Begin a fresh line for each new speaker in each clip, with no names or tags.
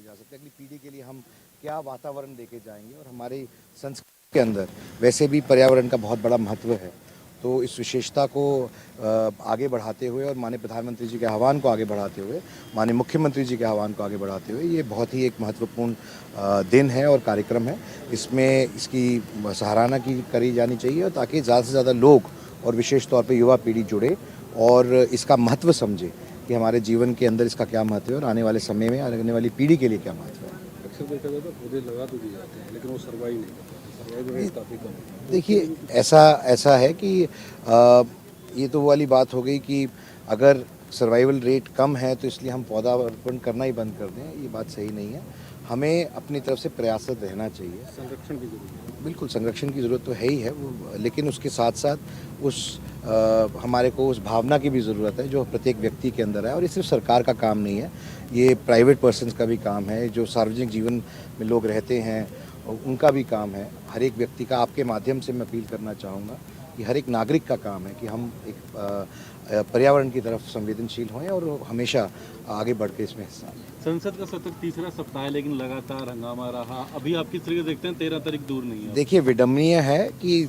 जा सकते, अगली पीढ़ी के लिए हम क्या वातावरण लेके जाएंगे। और हमारी संस्कृति के अंदर वैसे भी पर्यावरण का बहुत बड़ा महत्व है, तो इस विशेषता को आगे बढ़ाते हुए और माननीय प्रधानमंत्री जी के आह्वान को आगे बढ़ाते हुए, माननीय मुख्यमंत्री जी के आह्वान को आगे बढ़ाते हुए, ये बहुत ही एक महत्वपूर्ण दिन है और कार्यक्रम है। इसमें इसकी सराहना की करी जानी चाहिए, और ताकि ज़्यादा से ज़्यादा लोग और विशेष तौर पे युवा पीढ़ी जुड़े और इसका महत्व समझे कि हमारे जीवन के अंदर इसका क्या महत्व है और आने वाले समय में आने वाली पीढ़ी के लिए क्या महत्व है।
अक्सर देखा जाता है पौधे लगा तो दिए जाते हैं लेकिन वो सर्वाइव नहीं करते, सर्वाइव रेट काफ़ी कम है।
देखिए, ऐसा है कि ये तो वो वाली बात हो गई कि अगर सर्वाइवल रेट कम है तो इसलिए हम पौधारोपण करना ही बंद कर दें, ये बात सही नहीं है। हमें अपनी तरफ से प्रयासरत रहना चाहिए।
संरक्षण की जरूरत है।
बिल्कुल संरक्षण की ज़रूरत तो है ही है वो, लेकिन उसके साथ साथ उस हमारे को उस भावना की भी ज़रूरत है जो प्रत्येक व्यक्ति के अंदर है। और ये सिर्फ सरकार का काम नहीं है, ये प्राइवेट पर्सन्स का भी काम है, जो सार्वजनिक जीवन में लोग रहते हैं उनका भी काम है। हर एक व्यक्ति का, आपके माध्यम से मैं अपील करना चाहूँगा कि हर एक नागरिक का काम है कि हम एक पर्यावरण की तरफ संवेदनशील हों और हमेशा आगे बढ़ के इसमें हिस्सा लें।
संसद का सत्र तीसरा सप्ताह है लेकिन लगातार हंगामा रहा। अभी आप किस तरीके देखते हैं 13 तारीख दूर नहीं है?
देखिए, विडम्बनीय है कि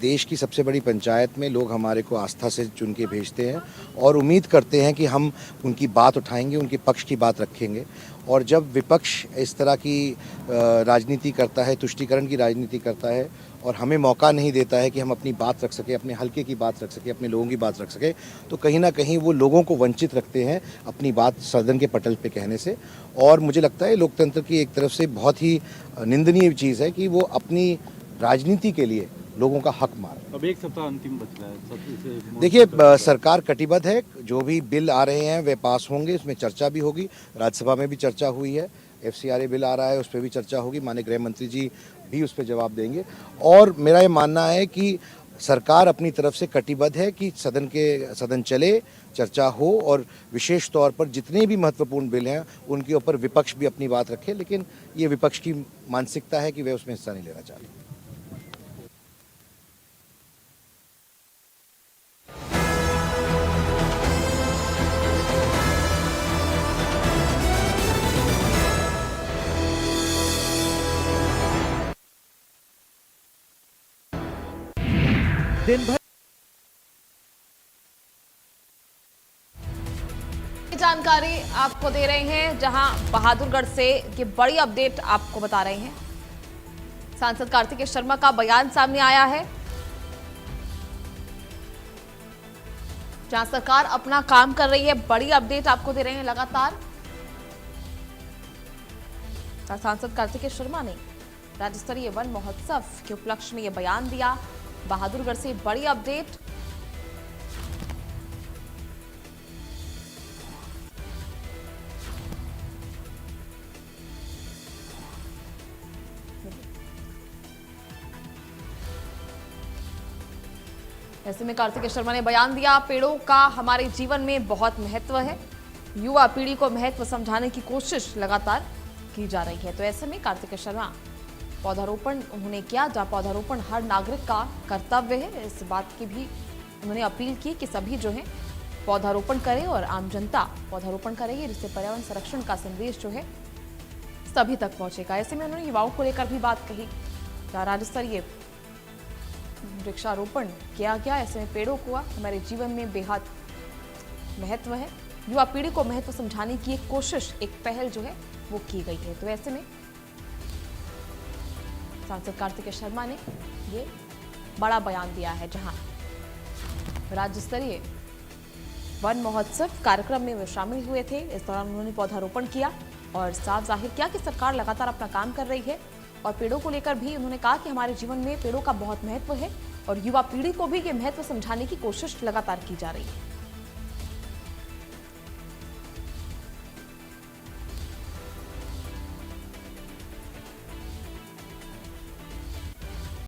देश की सबसे बड़ी पंचायत में लोग हमारे को आस्था से चुन के भेजते हैं और उम्मीद करते हैं कि हम उनकी बात उठाएंगे, उनके पक्ष की बात रखेंगे। और जब विपक्ष इस तरह की राजनीति करता है, तुष्टीकरण की राजनीति करता है और हमें मौका नहीं देता है कि हम अपनी बात रख सकें, अपने हलके की बात रख सकें, अपने लोगों की बात रख सकें, तो कहीं ना कहीं वो लोगों को वंचित रखते हैं अपनी बात सदन के पटल पे कहने से। और मुझे लगता है लोकतंत्र की एक तरफ से बहुत ही निंदनीय चीज़ है कि वो अपनी राजनीति के लिए लोगों का हक मार।
अब एक सप्ताह अंतिम बच रहा है।
देखिए, सरकार कटिबद्ध है, जो भी बिल आ रहे हैं वे पास होंगे, उसमें चर्चा भी होगी। राज्यसभा में भी चर्चा हुई है, FCRA बिल आ रहा है, उस पर भी चर्चा होगी, माननीय गृह मंत्री जी भी उस पर जवाब देंगे। और मेरा ये मानना है कि सरकार अपनी तरफ से कटिबद्ध है कि सदन चले, चर्चा हो, और विशेष तौर पर जितने भी महत्वपूर्ण बिल हैं उनके ऊपर विपक्ष भी अपनी बात रखे। लेकिन ये विपक्ष की मानसिकता है कि वे उसमें हिस्सा नहीं लेना चाहते।
दिन भर
जानकारी आपको दे रहे हैं, जहां बहादुरगढ़ से ये बड़ी अपडेट आपको बता रहे हैं। सांसद कार्तिकेय शर्मा का बयान सामने आया है, जहां सरकार अपना काम कर रही है। बड़ी अपडेट आपको दे रहे हैं लगातार। सांसद कार्तिकेय शर्मा ने राज्य स्तरीय वन महोत्सव के उपलक्ष्य में यह बयान दिया। बहादुरगढ़ से बड़ी अपडेट। ऐसे में कार्तिकेय शर्मा ने बयान दिया, पेड़ों का हमारे जीवन में बहुत महत्व है। युवा पीढ़ी को महत्व समझाने की कोशिश लगातार की जा रही है। तो ऐसे में कार्तिकेय शर्मा पौधारोपण उन्होंने किया, जहां पौधारोपण हर नागरिक का कर्तव्य है। इस बात की भी उन्होंने अपील की कि सभी जो है पौधारोपण करें और आम जनता पौधारोपण करेगी, जिससे पर्यावरण संरक्षण का संदेश जो है सभी तक पहुंचेगा। ऐसे में उन्होंने युवाओं को लेकर भी बात कही, जहां राज्य स्तरीय वृक्षारोपण किया गया। ऐसे में पेड़ों को हमारे जीवन में बेहद महत्व है। युवा पीढ़ी को महत्व समझाने की एक कोशिश, एक पहल जो है वो की गई है। तो ऐसे में सांसद कार्तिकेय शर्मा ने ये बड़ा बयान दिया है, जहां राज्य स्तरीय वन महोत्सव कार्यक्रम में वे शामिल हुए थे। इस दौरान उन्होंने पौधारोपण किया और साफ जाहिर किया कि सरकार लगातार अपना काम कर रही है। और पेड़ों को लेकर भी उन्होंने कहा कि हमारे जीवन में पेड़ों का बहुत महत्व है और युवा पीढ़ी को भी ये महत्व समझाने की कोशिश लगातार की जा रही है।